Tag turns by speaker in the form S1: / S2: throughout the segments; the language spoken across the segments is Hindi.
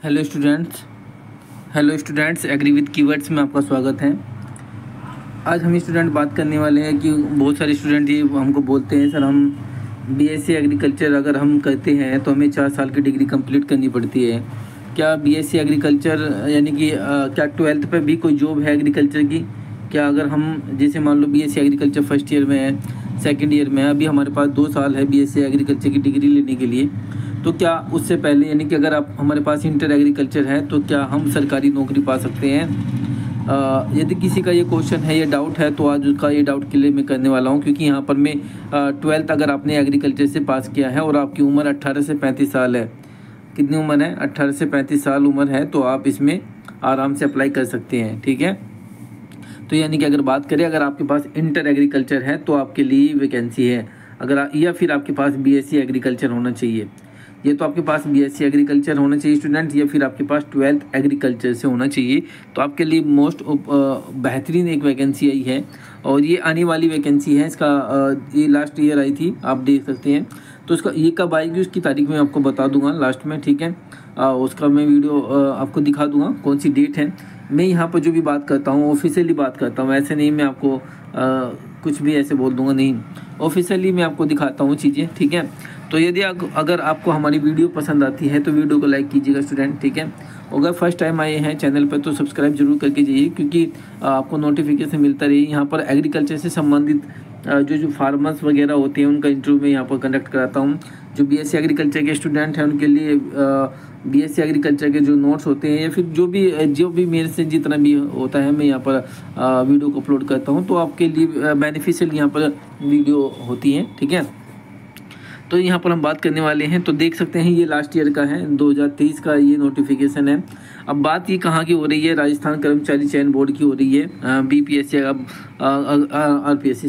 S1: Hello students agree with keywords में आपका स्वागत है। आज हम स्टूडेंट बात करने वाले हैं कि बहुत सारे स्टूडेंट ये हमको बोलते हैं, सर हम बीएससी एग्रीकल्चर अगर हम करते हैं तो हमें 4 साल की डिग्री कंप्लीट करनी पड़ती है। क्या बीएससी एग्रीकल्चर यानी कि क्या 12th पे भी कोई जॉब है एग्रीकल्चर की? क्या अगर हम जैसे मान लो बीएससी एग्रीकल्चर फर्स्ट ईयर में है, सेकेंड ईयर में है, अभी हमारे पास 2 साल है बीएससी एग्रीकल्चर की डिग्री लेने के लिए, तो क्या उससे पहले यानी कि अगर आप हमारे पास इंटर एग्रीकल्चर है तो क्या हम सरकारी नौकरी पा सकते हैं? यदि किसी का ये क्वेश्चन है, ये डाउट है, तो आज उसका ये डाउट क्लियर मैं करने वाला हूँ। क्योंकि यहाँ पर मैं 12th अगर आपने एग्रीकल्चर से पास किया है और आपकी उम्र 18 से 35 साल है, कितनी उम्र है? 18 से 35 साल उम्र है, तो आप इसमें आराम से अप्लाई कर सकते हैं। ठीक है, तो यानी कि अगर बात करें, अगर आपके पास इंटर एग्रीकल्चर है तो आपके लिए वैकेंसी है। या फिर आपके पास बीएससी एग्रीकल्चर होना चाहिए। ये तो आपके पास बीएससी एग्रीकल्चर होना चाहिए स्टूडेंट, या फिर आपके पास 12th एग्रीकल्चर से होना चाहिए। तो आपके लिए मोस्ट बेहतरीन एक वैकेंसी आई है और ये आने वाली वैकेंसी है। इसका ये लास्ट ईयर आई थी, आप देख सकते हैं। तो इसका ये कब आएगी उसकी तारीख मैं आपको बता दूंगा लास्ट में। ठीक है, उसका मैं वीडियो आपको दिखा दूंगा कौन सी डेट है। मैं यहाँ पर जो भी बात करता हूँ ऑफिशियली बात करता हूँ, ऐसे नहीं मैं आपको कुछ भी ऐसे बोल दूंगा, नहीं, ऑफिशियली मैं आपको दिखाता हूँ चीज़ें। ठीक है, तो यदि अगर आपको हमारी वीडियो पसंद आती है तो वीडियो को लाइक कीजिएगा स्टूडेंट। ठीक है, अगर फर्स्ट टाइम आए हैं चैनल पर तो सब्सक्राइब जरूर करके जाइए, क्योंकि आपको नोटिफिकेशन मिलता रही। यहाँ पर एग्रीकल्चर से संबंधित जो फार्मर्स वगैरह होते हैं उनका इंटरव्यू मैं यहाँ पर कंडक्ट कराता हूँ। जो बीएससी एग्रीकल्चर के स्टूडेंट हैं उनके लिए बीएससी एग्रीकल्चर के जो नोट्स होते हैं या फिर जो भी मेरे से जितना भी होता है मैं यहाँ पर वीडियो को अपलोड करता हूँ, तो आपके लिए बेनिफिशियल यहाँ पर वीडियो होती है। ठीक है, तो यहाँ पर हम बात करने वाले हैं। तो देख सकते हैं ये लास्ट ईयर का है, 2023 का ये नोटिफिकेशन है। अब बात ये कहाँ की हो रही है? राजस्थान कर्मचारी चयन बोर्ड की हो रही है, बीपीएससी, अब RPSC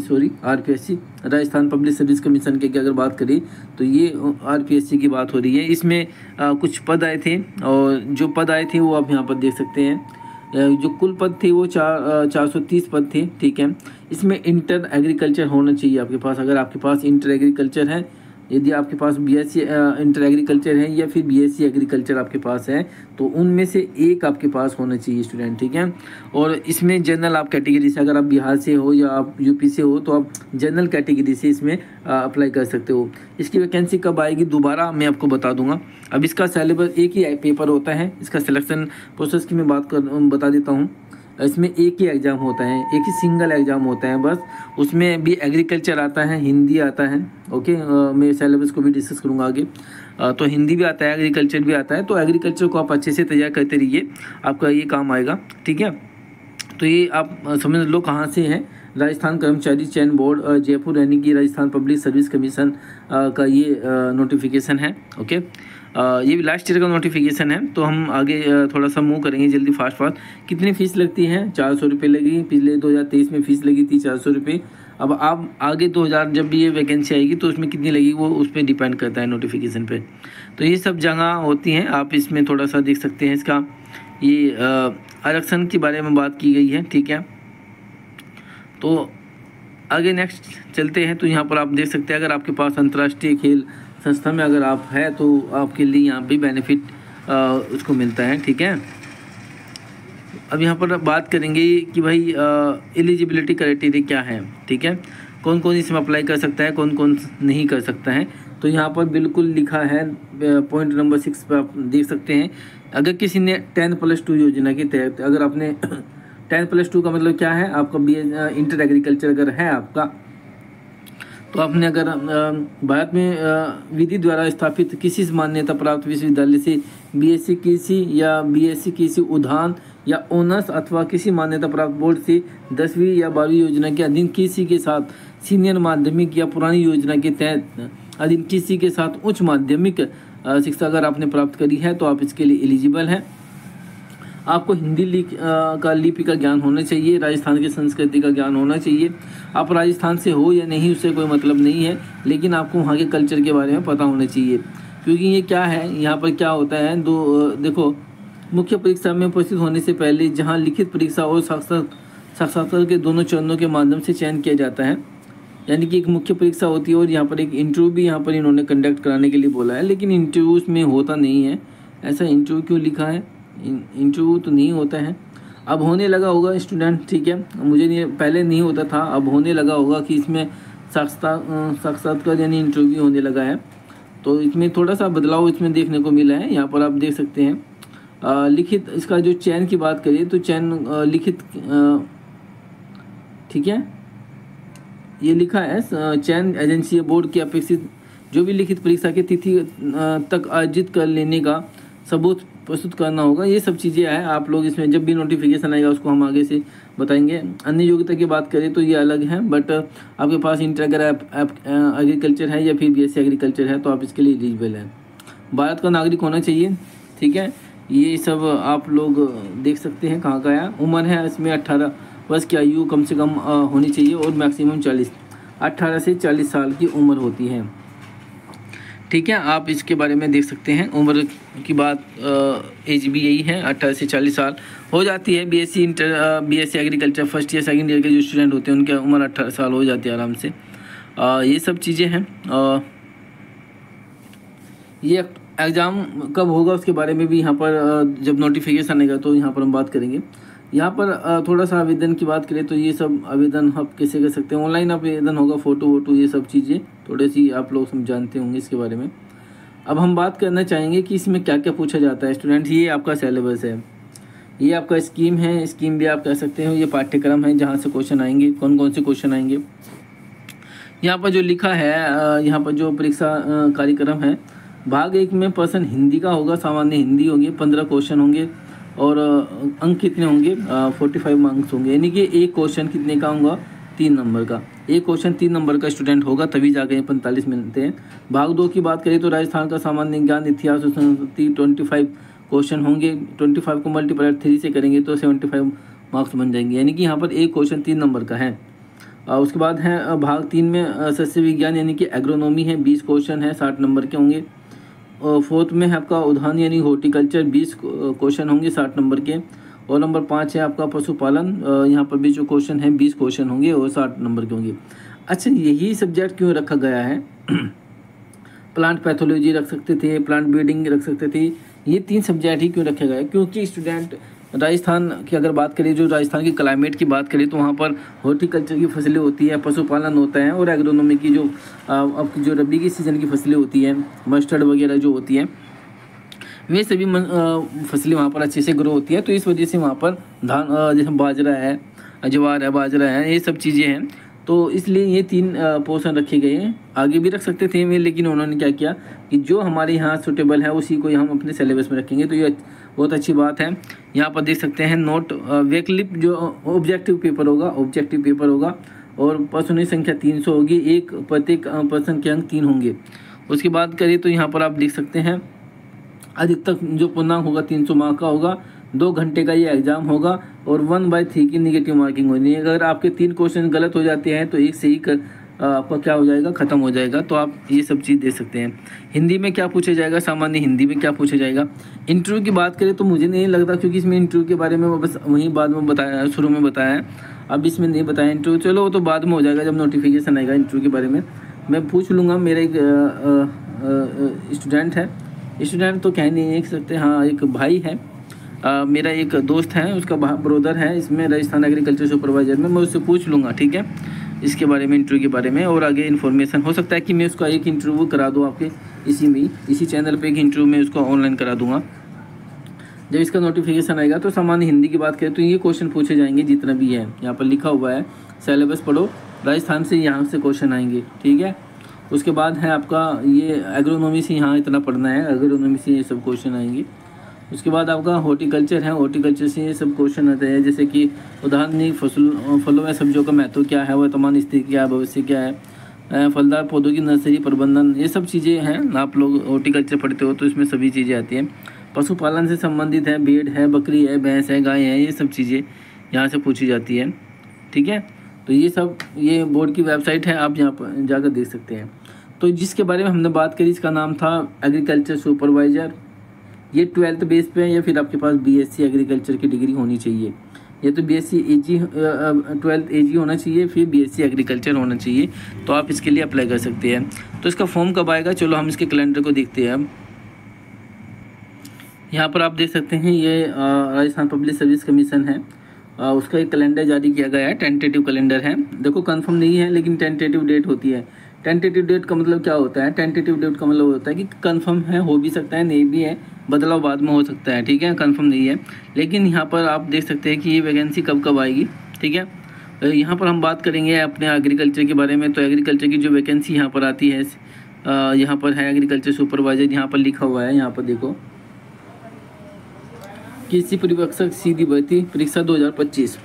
S1: Rajasthan public service commission के अगर बात करें तो ये आरपीएससी की बात हो रही है। इसमें कुछ पद आए थे और जो पद आए थे वो आप यहाँ पर देख सकते हैं। जो कुल पद थे वो 430 पद थे। ठीक है, इसमें इंटर एग्रीकल्चर होना चाहिए आपके पास। अगर आपके पास इंटर एग्रीकल्चर है, यदि आपके पास बीएससी इंटर एग्रीकल्चर है या फिर बीएससी एग्रीकल्चर आपके पास है, तो उनमें से एक आपके पास होना चाहिए स्टूडेंट। ठीक है, और इसमें जनरल आप कैटेगरी से, अगर आप बिहार से हो या आप यूपी से हो तो आप जनरल कैटेगरी से इसमें अप्लाई कर सकते हो। इसकी वैकेंसी कब आएगी दोबारा मैं आपको बता दूंगा। अब इसका सिलेबस एक ही पेपर होता है। इसका सिलेक्शन प्रोसेस की मैं बता देता हूँ। इसमें एक ही एग्ज़ाम होता है, एक ही सिंगल एग्ज़ाम होता है बस। उसमें भी एग्रीकल्चर आता है, हिंदी आता है। ओके, मैं सिलेबस को भी डिस्कस करूँगा आगे। तो हिंदी भी आता है, एग्रीकल्चर भी आता है। तो एग्रीकल्चर को आप अच्छे से तैयार करते रहिए, आपका ये काम आएगा। ठीक है, तो ये आप समझ लो कहाँ से है। राजस्थान कर्मचारी चयन बोर्ड जयपुर यानी कि राजस्थान पब्लिक सर्विस कमीशन का ये नोटिफिकेशन है। ओके, ये लास्ट ईयर का नोटिफिकेशन है। तो हम आगे थोड़ा सा मूव करेंगे जल्दी फास्ट। कितनी फ़ीस लगती है? 400 रुपये लगी। पिछले 2023 में फ़ीस लगी थी 400 रुपये। अब आप आगे 2000 जब भी ये वैकेंसी आएगी तो उसमें कितनी लगेगी वो उस पर डिपेंड करता है नोटिफिकेशन पे। तो ये सब जगह होती हैं, आप इसमें थोड़ा सा देख सकते हैं। इसका ये आरक्षण के बारे में बात की गई है। ठीक है, तो आगे नेक्स्ट चलते हैं। तो यहाँ पर आप देख सकते हैं, अगर आपके पास अंतर्राष्ट्रीय खेल संस्था में अगर आप है तो आपके लिए यहाँ पे बेनिफिट उसको मिलता है। ठीक है, अब यहाँ पर बात करेंगे कि भाई एलिजिबिलिटी क्राइटेरिया क्या है। ठीक है, कौन कौन इसमें अप्लाई कर सकता है, कौन कौन नहीं कर सकता है। तो यहाँ पर बिल्कुल लिखा है, पॉइंट नंबर 6 पर आप देख सकते हैं। अगर किसी ने 10+2 योजना के तहत, अगर आपने 10+2 का मतलब क्या है? आपका इंटर एग्रीकल्चर अगर है आपका, तो आपने अगर भारत में विधि द्वारा स्थापित किसी मान्यता प्राप्त विश्वविद्यालय से बीएससी कृषि या बीएससी कृषि उद्यान या ऑनर्स अथवा किसी मान्यता प्राप्त बोर्ड से 10वीं या 12वीं योजना के अधीन कृषि के साथ सीनियर माध्यमिक या पुरानी योजना के तहत अधीन कृषि के साथ उच्च माध्यमिक शिक्षा अगर आपने प्राप्त करी है तो आप इसके लिए एलिजिबल हैं। आपको हिंदी लिपि का ज्ञान होना चाहिए, राजस्थान की संस्कृति का ज्ञान होना चाहिए। आप राजस्थान से हो या नहीं उससे कोई मतलब नहीं है, लेकिन आपको वहाँ के कल्चर के बारे में पता होना चाहिए। क्योंकि ये क्या है, यहाँ पर क्या होता है, देखो, मुख्य परीक्षा में उपस्थित होने से पहले जहाँ लिखित परीक्षा और साक्षात्कार के दोनों चरणों के माध्यम से चयन किया जाता है। यानी कि एक मुख्य परीक्षा होती है और यहाँ पर एक इंटरव्यू भी यहाँ पर इन्होंने कंडक्ट कराने के लिए बोला है, लेकिन इंटरव्यू में होता नहीं है। ऐसा इंटरव्यू क्यों लिखा है? इंटरव्यू तो नहीं होता है, अब होने लगा होगा स्टूडेंट, ठीक है। मुझे नहीं, पहले नहीं होता था, अब होने लगा होगा कि इसमें साक्षात्कार यानी इंटरव्यू होने लगा है। तो इसमें थोड़ा सा बदलाव इसमें देखने को मिला है। यहाँ पर आप देख सकते हैं लिखित, इसका जो चयन की बात करें तो चयन लिखित, ठीक है, ये लिखा है चयन एजेंसी बोर्ड की अपेक्षित जो भी लिखित परीक्षा की तिथि तक आयोजित कर लेने का सबूत प्रस्तुत करना होगा। ये सब चीज़ें हैं, आप लोग इसमें जब भी नोटिफिकेशन आएगा उसको हम आगे से बताएंगे। अन्य योग्यता की बात करें तो ये अलग है, बट आपके पास इंटर अगर एग्रीकल्चर है या फिर BSc एग्रीकल्चर है तो आप इसके लिए एलिजिबल हैं। भारत का नागरिक होना चाहिए, ठीक है। ये सब आप लोग देख सकते हैं कहाँ का है। उम्र है इसमें 18 वर्ष की आयु कम से कम होनी चाहिए और मैक्सिमम 18 से 40 साल की उम्र होती है, ठीक है। आप इसके बारे में देख सकते हैं। उम्र की बात एज भी यही है, 18 से 40 साल हो जाती है। BSc agriculture first year second year के जो स्टूडेंट होते हैं उनकी उम्र 18 साल हो जाती है आराम से। ये सब चीज़ें हैं। ये एग्ज़ाम कब होगा उसके बारे में भी यहाँ पर जब नोटिफिकेशन आएगा तो यहाँ पर हम बात करेंगे। यहाँ पर थोड़ा सा आवेदन की बात करें तो ये सब आवेदन आप कैसे कर सकते हैं। ऑनलाइन आवेदन होगा, फ़ोटो वोटो ये सब चीज़ें थोड़ी सी आप लोग जानते होंगे इसके बारे में। अब हम बात करना चाहेंगे कि इसमें क्या क्या पूछा जाता है स्टूडेंट। ये आपका सिलेबस है, ये आपका स्कीम है, स्कीम भी आप कह सकते हो। ये पाठ्यक्रम है जहाँ से क्वेश्चन आएंगे, कौन कौन से क्वेश्चन आएंगे। यहाँ पर जो लिखा है, यहाँ पर जो परीक्षा कार्यक्रम है, भाग 1 में पर्सन हिंदी का होगा, सामान्य हिंदी होगी, 15 क्वेश्चन होंगे और अंक कितने होंगे, 45 मार्क्स होंगे। यानी कि एक क्वेश्चन कितने का होगा, 3 नंबर का। एक क्वेश्चन 3 नंबर का स्टूडेंट होगा तभी जाके 45 मिलते हैं। भाग 2 की बात करें तो राजस्थान का सामान्य ज्ञान, इतिहास और संस्कृति 25 क्वेश्चन होंगे। 25 को मल्टीप्लाई 3 से करेंगे तो 75 मार्क्स बन जाएंगे। यानी कि यहाँ पर एक क्वेश्चन 3 नंबर का है। उसके बाद है भाग 3 में सस्य विज्ञान यानी कि एग्रोनॉमी है, 20 क्वेश्चन है, 60 नंबर के होंगे। और 4th में है आपका उद्यान यानी हॉर्टिकल्चर, 20 क्वेश्चन होंगे, 60 नंबर के। और नंबर 5 है आपका पशुपालन, यहाँ पर भी जो क्वेश्चन है 20 क्वेश्चन होंगे और 60 नंबर के होंगे। अच्छा, यही सब्जेक्ट क्यों रखा गया है? प्लांट पैथोलॉजी रख सकते थे, प्लांट ब्रीडिंग रख सकते थे, ये 3 सब्जेक्ट ही क्यों रखे गए? क्योंकि स्टूडेंट राजस्थान की अगर बात करें, जो राजस्थान की क्लाइमेट की बात करें तो वहाँ पर हॉर्टिकल्चर की फसलें होती है, पशुपालन होता है और एग्रोनॉमी की जो अब जो रबी की सीज़न की फसलें होती हैं, मस्टर्ड वगैरह जो होती हैं, वे सभी फसलें वहाँ पर अच्छे से ग्रो होती है। तो इस वजह से वहाँ पर धान, जैसे बाजरा है, ज्वार है, बाजरा है, ये सब चीज़ें हैं। तो इसलिए ये 3 पोर्शन रखे गए हैं। आगे भी रख सकते थे वे, लेकिन उन्होंने क्या किया कि जो हमारे यहाँ सूटेबल है उसी को हम अपने सिलेबस में रखेंगे। तो ये बहुत अच्छी बात है। यहाँ पर देख सकते हैं नोट वैकल्पिक जो ऑब्जेक्टिव पेपर होगा और पर्सनल संख्या 300 होगी, एक प्रत्येक पर्सन के अंक 3 होंगे। उसकी बात करें तो यहाँ पर आप देख सकते हैं अधिकतम जो पूर्णांक होगा 300 मार्क का होगा। 2 घंटे का ये एग्ज़ाम होगा और 1/3 की निगेटिव मार्किंग होनी है। अगर आपके 3 क्वेश्चन गलत हो जाते हैं तो एक से ही आपका क्या हो जाएगा, ख़त्म हो जाएगा। तो आप ये सब चीज़ दे सकते हैं। हिंदी में क्या पूछा जाएगा, सामान्य हिंदी में क्या पूछा जाएगा। इंटरव्यू की बात करें तो मुझे नहीं लगता, क्योंकि इसमें इंटरव्यू के बारे में वो बस वहीं बाद में बताया, शुरू में बताया है, अब इसमें नहीं बताया इंटरव्यू। चलो वो तो बाद में हो जाएगा जब नोटिफिकेशन आएगा इंटरव्यू के बारे में। मैं पूछ लूँगा। मेरा एक स्टूडेंट तो कह नहीं सकते, हाँ एक भाई है, मेरा एक दोस्त है, उसका ब्रदर है इसमें राजस्थान एग्रीकल्चर सुपरवाइजर में। मैं उससे पूछ लूँगा, ठीक है, इसके बारे में, इंटरव्यू के बारे में। और आगे इन्फॉर्मेशन हो सकता है कि मैं उसका एक इंटरव्यू करा दूँ आपके इसी चैनल पे एक इंटरव्यू में उसको ऑनलाइन करा दूँगा। जब इसका नोटिफिकेशन आएगा तो सामान्य हिंदी की बात करें तो ये क्वेश्चन पूछे जाएंगे जितना भी है। यहाँ पर लिखा हुआ है सिलेबस पढ़ो, राजस्थान से यहाँ से क्वेश्चन आएंगे, ठीक है। उसके बाद है आपका ये एग्रोनॉमी से, यहाँ इतना पढ़ना है, एग्रोनॉमी से ये सब क्वेश्चन आएंगे। उसके बाद आपका हॉर्टिकल्चर है, हॉर्टिकल्चर से ये सब क्वेश्चन आते हैं, जैसे कि उदाहरण फलों या सब्जियों का महत्व क्या है, वर्तमान स्थिति क्या है, भविष्य क्या है, फलदार पौधों की नर्सरी प्रबंधन, ये सब चीज़ें हैं। आप लोग हॉर्टिकल्चर पढ़ते हो तो इसमें सभी चीज़ें आती हैं। पशुपालन से संबंधित है, भेड़ है, बकरी है, भैंस है, गाय है, ये सब चीज़ें यहाँ से पूछी जाती है, ठीक है। तो ये सब, ये बोर्ड की वेबसाइट है, आप यहाँ पर जाकर देख सकते हैं। तो जिसके बारे में हमने बात करी, इसका नाम था एग्रीकल्चर सुपरवाइज़र। ये 12th बेस पे है, या फिर आपके पास BSc एग्रीकल्चर की डिग्री होनी चाहिए। ये तो BSc AG 12th AG होना चाहिए, फिर BSc एग्रीकल्चर होना चाहिए, तो आप इसके लिए अप्लाई कर सकते हैं। तो इसका फॉर्म कब आएगा, चलो हम इसके कैलेंडर को देखते हैं। अब यहाँ पर आप देख सकते हैं ये राजस्थान पब्लिक सर्विस कमीशन है, उसका एक कैलेंडर जारी किया गया है, टेंटेटिव कैलेंडर है। देखो कंफर्म नहीं है लेकिन टेंटेटिव डेट होती है। टेंटेटिव डेट का मतलब क्या होता है? टेंटेटिव डेट का मतलब होता है कि कंफर्म है, हो भी सकता है, नहीं भी है, बदलाव बाद में हो सकता है, ठीक है, कंफर्म नहीं है। लेकिन यहाँ पर आप देख सकते हैं कि ये वैकेंसी कब कब आएगी, ठीक है। यहाँ पर हम बात करेंगे अपने एग्रीकल्चर के बारे में। तो एग्रीकल्चर की जो वैकेंसी यहाँ पर आती है, यहाँ पर है एग्रीकल्चर सुपरवाइजर, यहाँ पर लिखा हुआ है, यहाँ पर देखो, कृषि परिवीक्षक सीधी भर्ती परीक्षा 2025,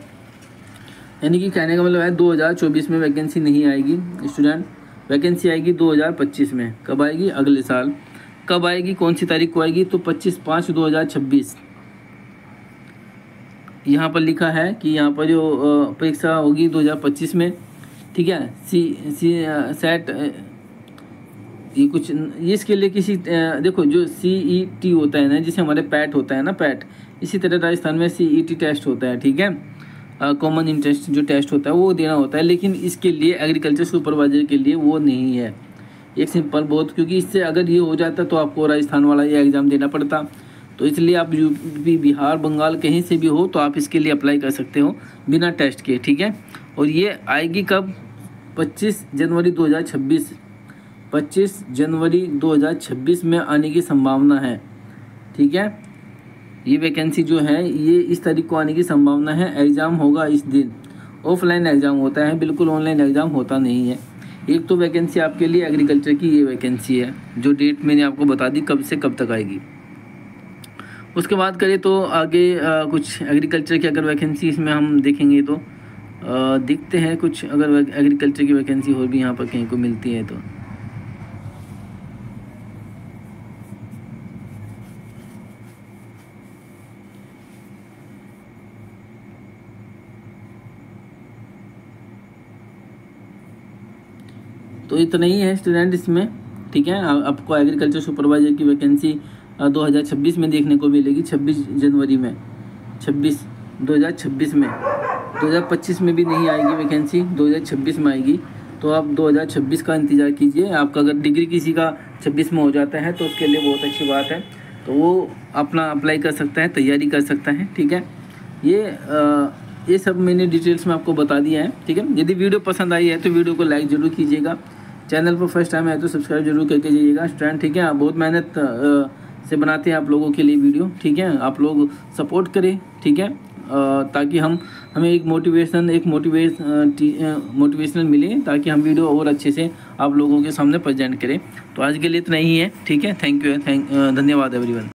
S1: यानी कि कहने का मतलब है 2024 में वैकेंसी नहीं आएगी स्टूडेंट, वैकेंसी आएगी 2025 में। कब आएगी? अगले साल। कब आएगी? कौन सी तारीख को आएगी? तो 25/5/2026 यहाँ पर लिखा है कि यहाँ पर जो परीक्षा होगी 2025 में, ठीक है। सेट ये कुछ इसके लिए किसी देखो जो CET होता है ना, जिसे हमारे पैट होता है ना, पैट, इसी तरह राजस्थान में CET टेस्ट होता है, ठीक है, कॉमन इंटरेस्ट जो टेस्ट होता है वो देना होता है। लेकिन इसके लिए एग्रीकल्चर सुपरवाइजर के लिए वो नहीं है, एक सिंपल बहुत, क्योंकि इससे अगर ये हो जाता तो आपको राजस्थान वाला ये एग्ज़ाम देना पड़ता। तो इसलिए आप यूपी, बिहार, बंगाल कहीं से भी हो तो आप इसके लिए अप्लाई कर सकते हो बिना टेस्ट के, ठीक है। और ये आएगी कब? 25 जनवरी 2026, 25 जनवरी 2026 में आने की संभावना है, ठीक है। ये वैकेंसी जो है ये इस तारीख को आने की संभावना है। एग्ज़ाम होगा इस दिन, ऑफलाइन एग्ज़ाम होता है, बिल्कुल ऑनलाइन एग्ज़ाम होता नहीं है। एक तो वैकेंसी आपके लिए एग्रीकल्चर की ये वैकेंसी है, जो डेट मैंने आपको बता दी कब से कब तक आएगी। उसके बाद करें तो आगे कुछ एग्रीकल्चर की अगर वैकेंसी इसमें हम देखेंगे तो देखते हैं कुछ अगर एग्रीकल्चर की वैकेंसी और भी यहाँ पर कहीं को मिलती है तो इतना ही है स्टूडेंट इसमें, ठीक है। आपको एग्रीकल्चर सुपरवाइजर की वैकेंसी 2026 में देखने को मिलेगी, 26 जनवरी में, 2026 में। 2025 में भी नहीं आएगी वैकेंसी, 2026 में आएगी। तो आप 2026 का इंतज़ार कीजिए। आपका अगर डिग्री किसी का 26 में हो जाता है तो उसके लिए बहुत अच्छी बात है, तो वो अपना अप्लाई कर सकता है, तैयारी कर सकता है, ठीक है। ये सब मैंने डिटेल्स में आपको बता दिया है, ठीक है। यदि वीडियो पसंद आई है तो वीडियो को लाइक ज़रूर कीजिएगा, चैनल पर फर्स्ट टाइम है तो सब्सक्राइब जरूर करके जाइएगा स्टूडेंट, ठीक है। बहुत मेहनत से बनाते हैं आप लोगों के लिए वीडियो, ठीक है। आप लोग सपोर्ट करें, ठीक है, ताकि हमें एक मोटिवेशनल मिले, ताकि हम वीडियो और अच्छे से आप लोगों के सामने प्रेजेंट करें। तो आज के लिए इतना ही है, ठीक है। थैंक यू, धन्यवाद एवरीवन।